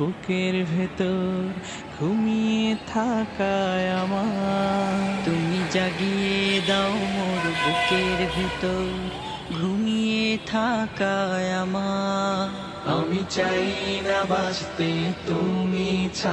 বুকের ভেতর ঘুমিয়ে থাকায় আমার। তুমি জাগিয়ে দাও মোর বুকের ভেতর ঘুমিয়ে থাকায় আমার। আমি চাই না বাঁচতে তুমি ছাড়া।